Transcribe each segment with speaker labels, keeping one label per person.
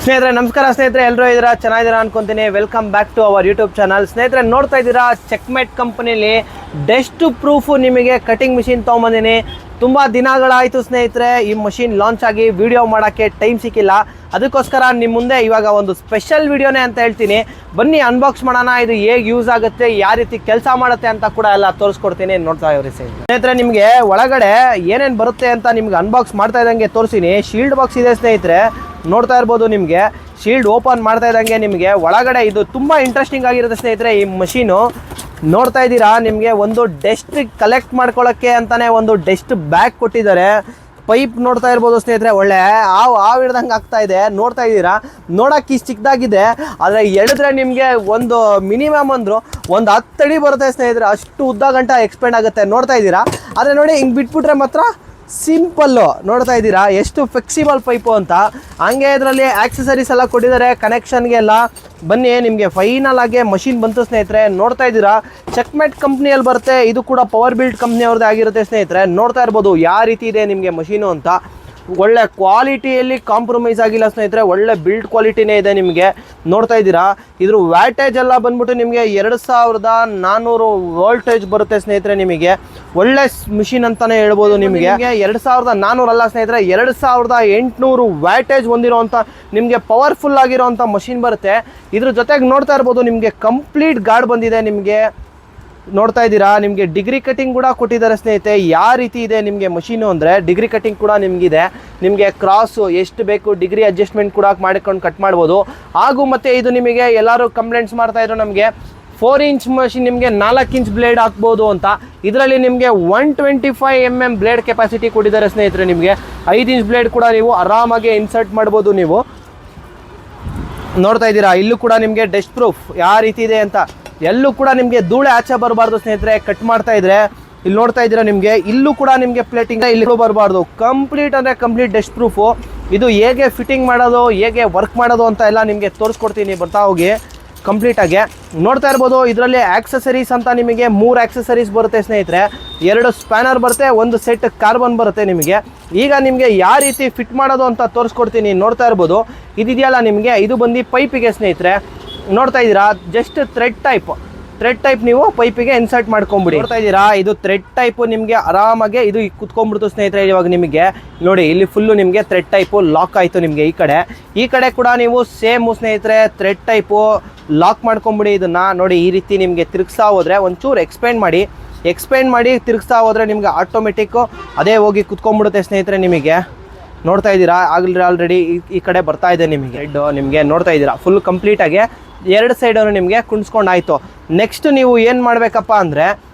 Speaker 1: ಸ್ನೇಹಿತರೆ ನಮಸ್ಕಾರ ಸ್ನೇಹಿತರೆ, ಎಲ್ಲರೂ ಇದ್ದೀರಾ, ಚೆನ್ನಾಗಿದ್ದೀರಾ ಅನ್ಕೊಂತೀನಿ. Welcome back to our YouTube channel. ಸ್ನೇಹಿತರೆ ನೋಡ್ತಾ ಇದ್ದೀರಾ, ಚೆಕ್ಮೇಟ್ ಕಂಪನಿಲಿ ಡೆಸ್ಟ್ ಪ್ರೂಫ್ ನಿಮಗೆ ಕಟಿಂಗ್ ಮಿಷಿನ್ ತೊಗೊಂಬಂದಿನಿ. ತುಂಬ ದಿನಗಳಾಯಿತು ಸ್ನೇಹಿತರೆ ಈ ಮಷಿನ್ ಲಾಂಚ್ ಆಗಿ ವಿಡಿಯೋ ಮಾಡೋಕ್ಕೆ ಟೈಮ್ ಸಿಕ್ಕಿಲ್ಲ. ಅದಕ್ಕೋಸ್ಕರ ನಿಮ್ಮ ಮುಂದೆ ಇವಾಗ ಒಂದು ಸ್ಪೆಷಲ್ ವಿಡಿಯೋನೇ ಅಂತ ಹೇಳ್ತೀನಿ. ಬನ್ನಿ ಅನ್ಬಾಕ್ಸ್ ಮಾಡೋಣ. ಇದು ಹೇಗೆ ಯೂಸ್ ಆಗುತ್ತೆ, ಯಾವ ರೀತಿ ಕೆಲಸ ಮಾಡುತ್ತೆ ಅಂತ ಕೂಡ ಎಲ್ಲ ತೋರಿಸ್ಕೊಡ್ತೀನಿ. ನೋಡ್ತಾ ಇವ್ರಿ ಸ್ನೇಹಿತರೆ, ನಿಮಗೆ ಒಳಗಡೆ ಏನೇನು ಬರುತ್ತೆ ಅಂತ ನಿಮ್ಗೆ ಅನ್ಬಾಕ್ಸ್ ಮಾಡ್ತಾ ಇದ್ದಂಗೆ ತೋರಿಸ್ತೀನಿ. ಶೀಲ್ಡ್ ಬಾಕ್ಸ್ ಇದೆ ಸ್ನೇಹಿತರೆ, ನೋಡ್ತಾ ಇರ್ಬೋದು. ನಿಮಗೆ ಶೀಲ್ಡ್ ಓಪನ್ ಮಾಡ್ತಾ ಇದ್ದಂಗೆ ನಿಮಗೆ ಒಳಗಡೆ ಇದು ತುಂಬ ಇಂಟ್ರೆಸ್ಟಿಂಗ್ ಆಗಿರುತ್ತೆ ಸ್ನೇಹಿತರೆ. ಈ ಮಷೀನು ನೋಡ್ತಾ ಇದ್ದೀರಾ, ನಿಮಗೆ ಒಂದು ಡಸ್ಟ್ ಕಲೆಕ್ಟ್ ಮಾಡ್ಕೊಳ್ಳೋಕ್ಕೆ ಅಂತಾನೆ ಒಂದು ಡಸ್ಟ್ ಬ್ಯಾಗ್ ಕೊಟ್ಟಿದ್ದಾರೆ. ಪೈಪ್ ನೋಡ್ತಾ ಇರ್ಬೋದು ಸ್ನೇಹಿತರೆ, ಒಳ್ಳೆ ಹಾವು ಹಿಡ್ದಂಗೆ ಆಗ್ತಾ ಇದೆ. ನೋಡ್ತಾ ಇದ್ದೀರಾ, ನೋಡೋಕೆ ಇಷ್ಟು ಚಿಕ್ಕದಾಗಿದೆ, ಆದರೆ ಎಳೆದ್ರೆ ನಿಮಗೆ ಒಂದು ಮಿನಿಮಮ್ ಅಂದರು ಒಂದು 10 ಅಡಿ ಬರುತ್ತೆ ಸ್ನೇಹಿತರೆ. ಅಷ್ಟು ಉದ್ದ ಗಂಟ ಎಕ್ಸ್ಪೆಂಡ್ ಆಗುತ್ತೆ. ನೋಡ್ತಾ ಇದ್ದೀರಾ, ಆದರೆ ನೋಡಿ ಹಿಂಗೆ ಬಿಟ್ಬಿಟ್ರೆ ಮಾತ್ರ ಸಿಂಪಲ್ಲು. ನೋಡ್ತಾ ಇದ್ದೀರಾ ಎಷ್ಟು ಫ್ಲೆಕ್ಸಿಬಲ್ ಪೈಪು ಅಂತ. ಹಂಗೆ ಇದರಲ್ಲಿ ಆಕ್ಸೆಸರೀಸ್ ಎಲ್ಲ ಕೊಟ್ಟಿದ್ದಾರೆ ಕನೆಕ್ಷನ್ಗೆ ಎಲ್ಲ. ಬನ್ನಿ, ನಿಮಗೆ ಫೈನಲ್ ಆಗಿ ಮಷಿನ್ ಬಂತು ಸ್ನೇಹಿತರೆ. ನೋಡ್ತಾ ಇದ್ದೀರಾ, ಚೆಕ್ಮೇಟ್ ಕಂಪ್ನಿಯಲ್ಲಿ ಬರುತ್ತೆ. ಇದು ಕೂಡ ಪವರ್ ಬಿಲ್ಡ್ ಕಂಪ್ನಿ ಅವ್ರದ್ದೇ ಆಗಿರುತ್ತೆ ಸ್ನೇಹಿತರೆ. ನೋಡ್ತಾ ಇರ್ಬೋದು ಯಾವ ರೀತಿ ಇದೆ ನಿಮಗೆ ಮಷೀನು ಅಂತ. ಒಳ್ಳೆ ಕ್ವಾಲಿಟಿಯಲ್ಲಿ ಕಾಂಪ್ರಮೈಸ್ ಆಗಿಲ್ಲ ಸ್ನೇಹಿತರೆ, ಒಳ್ಳೆ ಬಿಲ್ಡ್ ಕ್ವಾಲಿಟಿನೇ ಇದೆ ನಿಮಗೆ. ನೋಡ್ತಾ ಇದ್ದೀರಾ, ಇದ್ರ ವ್ಯಾಟೇಜ್ ಎಲ್ಲ ಬಂದ್ಬಿಟ್ಟು ನಿಮಗೆ 2400 ವೋಲ್ಟೇಜ್ ಬರುತ್ತೆ ಸ್ನೇಹಿತರೆ. ನಿಮಗೆ ಒಳ್ಳೆ ಮಿಷಿನ್ ಅಂತಾನೆ ಹೇಳ್ಬೋದು. ನಿಮಗೆ 2400 ಅಲ್ಲ ಸ್ನೇಹಿತರೆ, 2800 ವ್ಯಾಟೇಜ್ ಹೊಂದಿರೋಂಥ ನಿಮಗೆ ಪವರ್ಫುಲ್ ಆಗಿರೋಂಥ ಮಷಿನ್ ಬರುತ್ತೆ. ಇದ್ರ ಜೊತೆಗೆ ನೋಡ್ತಾ ಇರ್ಬೋದು, ನಿಮಗೆ ಕಂಪ್ಲೀಟ್ ಗಾರ್ಡ್ ಬಂದಿದೆ. ನಿಮಗೆ ನೋಡ್ತಾ ಇದ್ದೀರಾ, ನಿಮಗೆ ಡಿಗ್ರಿ ಕಟಿಂಗ್ ಕೂಡ ಕೊಟ್ಟಿದ್ದಾರೆ ಸ್ನೇಹಿತರೆ. ಯಾವ ರೀತಿ ಇದೆ ನಿಮಗೆ ಮಷೀನು ಅಂದರೆ ಡಿಗ್ರಿ ಕಟಿಂಗ್ ಕೂಡ ನಿಮಗಿದೆ. ನಿಮಗೆ ಕ್ರಾಸು ಎಷ್ಟು ಬೇಕು ಡಿಗ್ರಿ ಅಡ್ಜಸ್ಟ್ಮೆಂಟ್ ಕೂಡ ಮಾಡ್ಕೊಂಡು ಕಟ್ ಮಾಡ್ಬೋದು. ಹಾಗೂ ಮತ್ತು ಇದು ನಿಮಗೆ ಎಲ್ಲರೂ ಕಂಪ್ಲೇಂಟ್ಸ್ ಮಾಡ್ತಾಯಿದ್ರು, ನಮಗೆ 4 ಇಂಚ್ ಮಷಿನ್ ನಿಮಗೆ 4 ಇಂಚ್ ಬ್ಲೇಡ್ ಹಾಕ್ಬೋದು ಅಂತ. ಇದರಲ್ಲಿ ನಿಮಗೆ 125 mm ಬ್ಲೇಡ್ ಕೆಪಾಸಿಟಿ ಕೊಟ್ಟಿದ್ದಾರೆ ಸ್ನೇಹಿತರೆ. ನಿಮಗೆ 5 ಇಂಚ್ ಬ್ಲೇಡ್ ಕೂಡ ನೀವು ಆರಾಮಾಗಿ ಇನ್ಸರ್ಟ್ ಮಾಡ್ಬೋದು. ನೀವು ನೋಡ್ತಾ ಇದ್ದೀರಾ, ಇಲ್ಲೂ ಕೂಡ ನಿಮಗೆ ಡಸ್ಟ್ ಪ್ರೂಫ್ ಯಾವ ರೀತಿ ಇದೆ ಅಂತ. ಎಲ್ಲೂ ಕೂಡ ನಿಮಗೆ ಧೂಳೆ ಆಚೆ ಬರಬಾರ್ದು ಸ್ನೇಹಿತರೆ. ಕಟ್ ಮಾಡ್ತಾ ಇದ್ರೆ ಇಲ್ಲಿ ನೋಡ್ತಾ ಇದ್ದೀರಾ, ನಿಮಗೆ ಇಲ್ಲೂ ಕೂಡ ನಿಮಗೆ ಪ್ಲೇಟಿಂಗ್ ಇಲ್ಲಿ ಬರಬಾರ್ದು. ಕಂಪ್ಲೀಟ್ ಅಂದರೆ ಕಂಪ್ಲೀಟ್ ಡಸ್ಟ್ ಪ್ರೂಫು. ಇದು ಹೇಗೆ ಫಿಟ್ಟಿಂಗ್ ಮಾಡೋದು, ಹೇಗೆ ವರ್ಕ್ ಮಾಡೋದು ಅಂತ ಎಲ್ಲ ನಿಮಗೆ ತೋರಿಸ್ಕೊಡ್ತೀನಿ ಬರ್ತಾ ಹೋಗಿ ಕಂಪ್ಲೀಟಾಗಿ. ನೋಡ್ತಾ ಇರ್ಬೋದು, ಇದರಲ್ಲಿ ಆಕ್ಸೆಸರೀಸ್ ಅಂತ ನಿಮಗೆ 3 ಆಕ್ಸೆಸರೀಸ್ ಬರುತ್ತೆ ಸ್ನೇಹಿತರೆ. 2 ಸ್ಪ್ಯಾನರ್ ಬರುತ್ತೆ, 1 ಸೆಟ್ ಕಾರ್ಬನ್ ಬರುತ್ತೆ ನಿಮಗೆ. ಈಗ ನಿಮಗೆ ಯಾವ ರೀತಿ ಫಿಟ್ ಮಾಡೋದು ಅಂತ ತೋರಿಸ್ಕೊಡ್ತೀನಿ. ನೋಡ್ತಾ ಇರ್ಬೋದು, ಇದಿದೆಯಲ್ಲ ನಿಮಗೆ, ಇದು ಬಂದು ಪೈಪಿಗೆ ಸ್ನೇಹಿತರೆ. ನೋಡ್ತಾ ಇದ್ದೀರಾ, ಜಸ್ಟ್ ಥ್ರೆಡ್ ಟೈಪ್ ನೀವು ಪೈಪಿಗೆ ಇನ್ಸರ್ಟ್ ಮಾಡ್ಕೊಂಬಿಡಿ. ನೋಡ್ತಾ ಇದ್ದೀರಾ, ಇದು ಥ್ರೆಡ್ ಟೈಪು ನಿಮಗೆ ಆರಾಮಾಗಿ ಇದು ಕುತ್ಕೊಂಡ್ಬಿಡ್ತು ಸ್ನೇಹಿತರೆ. ಇವಾಗ ನಿಮಗೆ ನೋಡಿ, ಇಲ್ಲಿ ಫುಲ್ಲು ನಿಮಗೆ ಥ್ರೆಡ್ ಟೈಪು ಲಾಕ್ ಆಯಿತು. ನಿಮಗೆ ಈ ಕಡೆ ಕೂಡ ನೀವು ಸೇಮು ಸ್ನೇಹಿತರೆ ಥ್ರೆಡ್ ಟೈಪು ಲಾಕ್ ಮಾಡ್ಕೊಂಬಿಡಿ. ಇದನ್ನು ನೋಡಿ, ಈ ರೀತಿ ನಿಮಗೆ ತಿರುಗಿಸ್ತಾ ಹೋದರೆ ಒಂಚೂರು ಎಕ್ಸ್ಪೆಂಡ್ ಮಾಡಿ ತಿರುಗಿಸ್ತಾ ಹೋದರೆ ನಿಮಗೆ ಆಟೋಮೆಟಿಕ್ಕು ಅದೇ ಹೋಗಿ ಕುತ್ಕೊಂಡ್ಬಿಡುತ್ತೆ ಸ್ನೇಹಿತರೆ. ನಿಮಗೆ ನೋಡ್ತಾ ಇದ್ದೀರಾ, ಆಲ್ರೆಡಿ ಈ ಕಡೆ ಬರ್ತಾ ಇದೆ ನಿಮಗೆ ಹೆಡ್. ನಿಮಗೆ ನೋಡ್ತಾ ಇದ್ದೀರಾ, ಫುಲ್ ಕಂಪ್ಲೀಟಾಗಿ 2 ಸೈಡನ್ನು ನಿಮಗೆ ಕುಣಿಸ್ಕೊಂಡಾಯಿತು. ನೆಕ್ಸ್ಟ್ ನೀವು ಏನು ಮಾಡಬೇಕಪ್ಪ ಅಂದರೆ,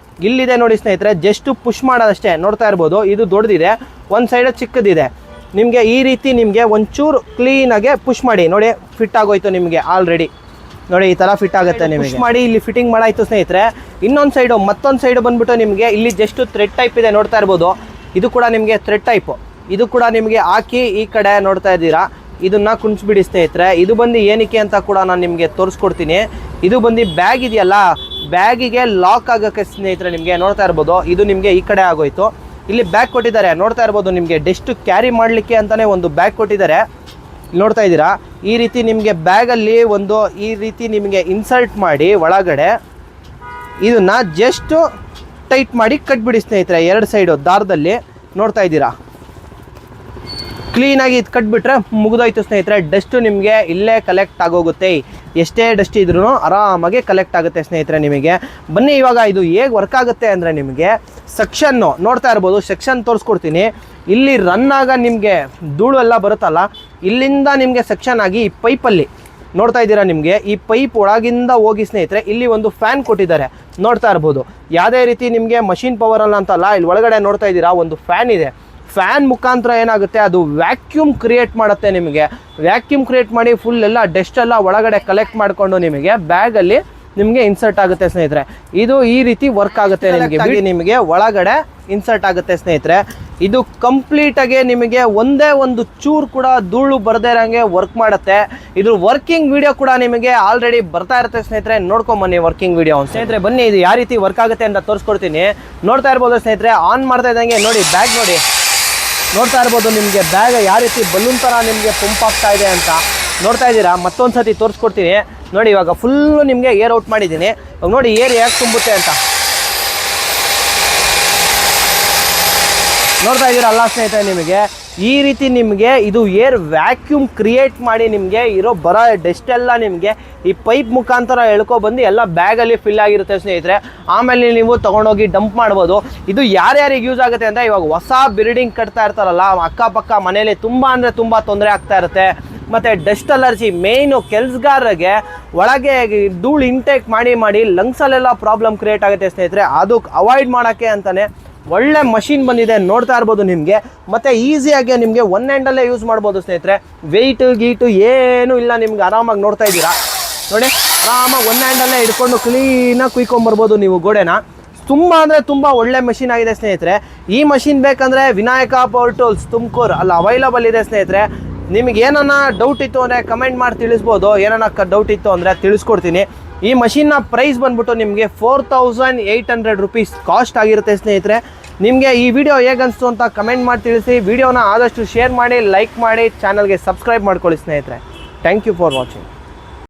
Speaker 1: ಇಲ್ಲಿದೆ ನೋಡಿ ಸ್ನೇಹಿತರೆ, ಜಸ್ಟ್ ಪುಷ್ ಮಾಡೋದಷ್ಟೇ. ನೋಡ್ತಾ ಇರ್ಬೋದು, ಇದು ದೊಡ್ಡದಿದೆ, ಒಂದು ಸೈಡ್ ಚಿಕ್ಕದಿದೆ. ನಿಮಗೆ ಈ ರೀತಿ ನಿಮಗೆ ಒಂಚೂರು ಕ್ಲೀನಾಗೆ ಪುಷ್ ಮಾಡಿ. ನೋಡಿ, ಫಿಟ್ ಆಗೋಯ್ತು ನಿಮಗೆ ಆಲ್ರೆಡಿ. ನೋಡಿ, ಈ ಥರ ಫಿಟ್ ಆಗುತ್ತೆ. ನಿಮಗೆ ಪುಷ್ ಮಾಡಿ ಇಲ್ಲಿ ಫಿಟ್ಟಿಂಗ್ ಮಾಡಾಯಿತು ಸ್ನೇಹಿತರೆ. ಮತ್ತೊಂದು ಸೈಡು ಬಂದುಬಿಟ್ಟು ನಿಮಗೆ ಇಲ್ಲಿ ಜಸ್ಟ್ ಥ್ರೆಡ್ ಟೈಪ್ ಇದೆ. ನೋಡ್ತಾ ಇರ್ಬೋದು, ಇದು ಕೂಡ ನಿಮಗೆ ಥ್ರೆಡ್ ಟೈಪು. ಇದು ಕೂಡ ನಿಮಗೆ ಹಾಕಿ ಈ ಕಡೆ ನೋಡ್ತಾ ಇದ್ದೀರಾ, ಇದನ್ನು ಕುಣಿಸ್ಬಿಡಿ ಸ್ನೇಹಿತರೆ. ಇದು ಬಂದು ಏನಕ್ಕೆ ಅಂತ ಕೂಡ ನಾನು ನಿಮಗೆ ತೋರಿಸ್ಕೊಡ್ತೀನಿ. ಇದು ಬಂದು ಬ್ಯಾಗ್ ಇದೆಯಲ್ಲ, ಬ್ಯಾಗಿಗೆ ಲಾಕ್ ಆಗೋಕ್ಕೆ ಸ್ನೇಹಿತರೆ. ನಿಮಗೆ ನೋಡ್ತಾ ಇರ್ಬೋದು, ಇದು ನಿಮಗೆ ಈ ಕಡೆ ಆಗೋಯ್ತು. ಇಲ್ಲಿ ಬ್ಯಾಗ್ ಕೊಟ್ಟಿದ್ದಾರೆ. ನೋಡ್ತಾ ಇರ್ಬೋದು, ನಿಮಗೆ ಡೆಸ್ಟ್ ಕ್ಯಾರಿ ಮಾಡಲಿಕ್ಕೆ ಅಂತಲೇ ಒಂದು ಬ್ಯಾಗ್ ಕೊಟ್ಟಿದ್ದಾರೆ. ನೋಡ್ತಾ ಇದ್ದೀರಾ, ಈ ರೀತಿ ನಿಮಗೆ ಬ್ಯಾಗಲ್ಲಿ ಈ ರೀತಿ ನಿಮಗೆ ಇನ್ಸರ್ಟ್ ಮಾಡಿ ಒಳಗಡೆ ಇದನ್ನು ಜಸ್ಟು ಟೈಟ್ ಮಾಡಿ ಕಟ್ಬಿಡಿ ಸ್ನೇಹಿತರೆ. 2 ಸೈಡು ದಾರದಲ್ಲಿ ನೋಡ್ತಾ ಇದ್ದೀರಾ, ಕ್ಲೀನಾಗಿ ಇದು ಕಟ್ಬಿಟ್ರೆ ಮುಗಿದೋಯ್ತು ಸ್ನೇಹಿತರೆ. ಡಸ್ಟು ನಿಮಗೆ ಇಲ್ಲೇ ಕಲೆಕ್ಟ್ ಆಗೋಗುತ್ತೆ. ಎಷ್ಟೇ ಡಸ್ಟ್ ಇದ್ರೂ ಆರಾಮಾಗಿ ಕಲೆಕ್ಟ್ ಆಗುತ್ತೆ ಸ್ನೇಹಿತರೆ ನಿಮಗೆ. ಬನ್ನಿ, ಇವಾಗ ಇದು ಹೇಗೆ ವರ್ಕ್ ಆಗುತ್ತೆ ಅಂದರೆ, ನಿಮಗೆ ಸೆಕ್ಷನ್ನು ನೋಡ್ತಾ ಇರ್ಬೋದು, ಸೆಕ್ಷನ್ ತೋರಿಸ್ಕೊಡ್ತೀನಿ. ಇಲ್ಲಿ ರನ್ ಆಗ ನಿಮಗೆ ಧೂಳು ಎಲ್ಲ ಬರುತ್ತಲ್ಲ, ಇಲ್ಲಿಂದ ನಿಮಗೆ ಸೆಕ್ಷನ್ ಆಗಿ ಈ ಪೈಪಲ್ಲಿ ನೋಡ್ತಾ ಇದ್ದೀರಾ, ನಿಮಗೆ ಈ ಪೈಪ್ ಒಳಗಿಂದ ಹೋಗಿ ಸ್ನೇಹಿತರೆ ಇಲ್ಲಿ ಒಂದು ಫ್ಯಾನ್ ಕೊಟ್ಟಿದ್ದಾರೆ. ನೋಡ್ತಾ ಇರ್ಬೋದು, ಯಾವುದೇ ರೀತಿ ನಿಮಗೆ ಮಷಿನ್ ಪವರಲ್ಲ ಅಂತಲ್ಲ, ಇಲ್ಲಿ ಒಳಗಡೆ ನೋಡ್ತಾ ಇದ್ದೀರಾ ಒಂದು ಫ್ಯಾನ್ ಇದೆ. ಫ್ಯಾನ್ ಮುಖಾಂತರ ಏನಾಗುತ್ತೆ, ಅದು ವ್ಯಾಕ್ಯೂಮ್ ಕ್ರಿಯೇಟ್ ಮಾಡುತ್ತೆ. ನಿಮಗೆ ವ್ಯಾಕ್ಯೂಮ್ ಕ್ರಿಯೇಟ್ ಮಾಡಿ ಫುಲ್ ಎಲ್ಲ ಡಸ್ಟ್ ಎಲ್ಲ ಒಳಗಡೆ ಕಲೆಕ್ಟ್ ಮಾಡಿಕೊಂಡು ನಿಮಗೆ ಬ್ಯಾಗಲ್ಲಿ ನಿಮಗೆ ಇನ್ಸರ್ಟ್ ಆಗುತ್ತೆ ಸ್ನೇಹಿತರೆ. ಇದು ಈ ರೀತಿ ವರ್ಕ್ ಆಗುತ್ತೆ. ನಿಮಗೆ ಒಳಗಡೆ ಇನ್ಸರ್ಟ್ ಆಗುತ್ತೆ ಸ್ನೇಹಿತರೆ. ಇದು ಕಂಪ್ಲೀಟಾಗಿ ನಿಮಗೆ ಒಂದೇ ಒಂದು ಚೂರು ಕೂಡ ಧೂಳು ಬರದೇ ಇರೋಂಗೆ ವರ್ಕ್ ಮಾಡುತ್ತೆ. ಇದು ವರ್ಕಿಂಗ್ ವಿಡಿಯೋ ಕೂಡ ನಿಮಗೆ ಆಲ್ರೆಡಿ ಬರ್ತಾ ಇರುತ್ತೆ ಸ್ನೇಹಿತರೆ. ನೋಡ್ಕೊಂಬನ್ನಿ ವರ್ಕಿಂಗ್ ವಿಡಿಯೋ ಸ್ನೇಹಿತರೆ. ಬನ್ನಿ, ಇದು ಯಾವ ರೀತಿ ವರ್ಕ್ ಆಗುತ್ತೆ ಅಂತ ತೋರಿಸ್ಕೊಡ್ತೀನಿ. ನೋಡ್ತಾ ಇರ್ಬೋದು ಸ್ನೇಹಿತರೆ, ಆನ್ ಮಾಡ್ತಾ ಇದ್ದಂಗೆ ನೋಡಿ, ಬ್ಯಾಗ್ ನೋಡಿ, ನೋಡ್ತಾ ಇರ್ಬೋದು ನಿಮಗೆ ಬ್ಯಾಗ್ ಯಾವ ರೀತಿ ಬಲೂನ್ ಥರ ನಿಮಗೆ ಪಂಪ್ ಆಗ್ತಾ ಇದೆ ಅಂತ. ನೋಡ್ತಾ ಇದ್ದೀರಾ, ಮತ್ತೊಂದು ಸತಿ ತೋರಿಸ್ಕೊಡ್ತೀನಿ ನೋಡಿ. ಇವಾಗ ಫುಲ್ಲು ನಿಮಗೆ ಏರ್ ಔಟ್ ಮಾಡಿದ್ದೀನಿ. ಇವಾಗ ನೋಡಿ ಏರ್ ಯಾಕೆ ತುಂಬುತ್ತೆ ಅಂತ ನೋಡ್ತಾ ಇದ್ದೀರಾ ಅಲ್ಲ ಸ್ನೇಹಿತರೆ. ನಿಮಗೆ ಈ ರೀತಿ ನಿಮಗೆ ಇದು ಏರ್ ವ್ಯಾಕ್ಯೂಮ್ ಕ್ರಿಯೇಟ್ ಮಾಡಿ ನಿಮಗೆ ಇರೋ ಬರೋ ಡಸ್ಟ್ ಎಲ್ಲ ನಿಮಗೆ ಈ ಪೈಪ್ ಮುಖಾಂತರ ಎಳ್ಕೊಬಂದು ಎಲ್ಲ ಬ್ಯಾಗಲ್ಲಿ ಫಿಲ್ ಆಗಿರುತ್ತೆ ಸ್ನೇಹಿತರೆ. ಆಮೇಲೆ ನೀವು ತೊಗೊಂಡೋಗಿ ಡಂಪ್ ಮಾಡ್ಬೋದು. ಇದು ಯಾರ್ಯಾರಿಗೆ ಯೂಸ್ ಆಗುತ್ತೆ ಅಂದರೆ ಇವಾಗ ಹೊಸ ಬಿಲ್ಡಿಂಗ್ ಕಟ್ತಾ ಇರ್ತಾರಲ್ಲ, ಅಕ್ಕಪಕ್ಕ ಮನೇಲಿ ತುಂಬ ಅಂದರೆ ತುಂಬ ತೊಂದರೆ ಆಗ್ತಾ ಇರುತ್ತೆ. ಮತ್ತು ಡಸ್ಟ್ ಅಲರ್ಜಿ ಮೇಯ್ನು ಕೆಲಸಗಾರರಿಗೆ ಒಳಗೆ ಧೂಳು ಇಂಟೇಕ್ ಮಾಡಿ ಲಂಗ್ಸಲ್ಲೆಲ್ಲ ಪ್ರಾಬ್ಲಮ್ ಕ್ರಿಯೇಟ್ ಆಗುತ್ತೆ ಸ್ನೇಹಿತರೆ. ಅದಕ್ಕೆ ಅವಾಯ್ಡ್ ಮಾಡೋಕ್ಕೆ ಅಂತಲೇ ಒಳ್ಳೆ ಮಷಿನ್ ಬಂದಿದೆ, ನೋಡ್ತಾ ಇರ್ಬೋದು ನಿಮಗೆ. ಮತ್ತು ಈಸಿಯಾಗಿ ನಿಮಗೆ ಒನ್ ಹ್ಯಾಂಡಲ್ಲೇ ಯೂಸ್ ಮಾಡ್ಬೋದು ಸ್ನೇಹಿತರೆ. ವೆಯ್ಟು ಗೀಟು ಏನೂ ಇಲ್ಲ, ನಿಮ್ಗೆ ಆರಾಮಾಗಿ ನೋಡ್ತಾ ಇದ್ದೀರಾ ನೋಡಿ. ಆರಾಮಾಗಿ ಒನ್ ಹ್ಯಾಂಡಲ್ಲೇ ಹಿಡ್ಕೊಂಡು ಕ್ಲೀನಾಗಿ ಕುಯ್ಕೊಂಬರ್ಬೋದು ನೀವು ಗೋಡೆನ. ತುಂಬ ಅಂದರೆ ತುಂಬ ಒಳ್ಳೆ ಮಷಿನ್ ಆಗಿದೆ ಸ್ನೇಹಿತರೆ. ಈ ಮಷಿನ್ ಬೇಕಂದರೆ ವಿನಾಯಕ ಪವರ್ ಟೂಲ್ಸ್ ತುಮಕೂರು ಅಲ್ಲಿ ಅವೈಲಬಲ್ ಇದೆ ಸ್ನೇಹಿತರೆ. ನಿಮಗೆ ಏನನ್ನ ಡೌಟ್ ಇತ್ತು ಅಂದರೆ ಕಮೆಂಟ್ ಮಾಡಿ ತಿಳಿಸ್ಬೋದು. ಏನನ್ನ ಡೌಟ್ ಇತ್ತು ಅಂದರೆ ತಿಳಿಸ್ಕೊಡ್ತೀನಿ. ಈ ಮಷಿನ್ನ ಪ್ರೈಸ್ ಬಂದ್ಬಿಟ್ಟು ನಿಮಗೆ 4800 ರುಪೀಸ್ ಕಾಸ್ಟ್ ಆಗಿರುತ್ತೆ ಸ್ನೇಹಿತರೆ. ನಿಮಗೆ ಈ ವಿಡಿಯೋ ಹೇಗನ್ನಿಸ್ತು ಅಂತ ಕಮೆಂಟ್ ಮಾಡಿ ತಿಳಿಸಿ. ವಿಡಿಯೋನ ಆದಷ್ಟು ಶೇರ್ ಮಾಡಿ, ಲೈಕ್ ಮಾಡಿ, ಚಾನಲ್ಗೆ ಸಬ್ಸ್ಕ್ರೈಬ್ ಮಾಡ್ಕೊಳ್ಳಿ ಸ್ನೇಹಿತರೆ. Thank you for watching.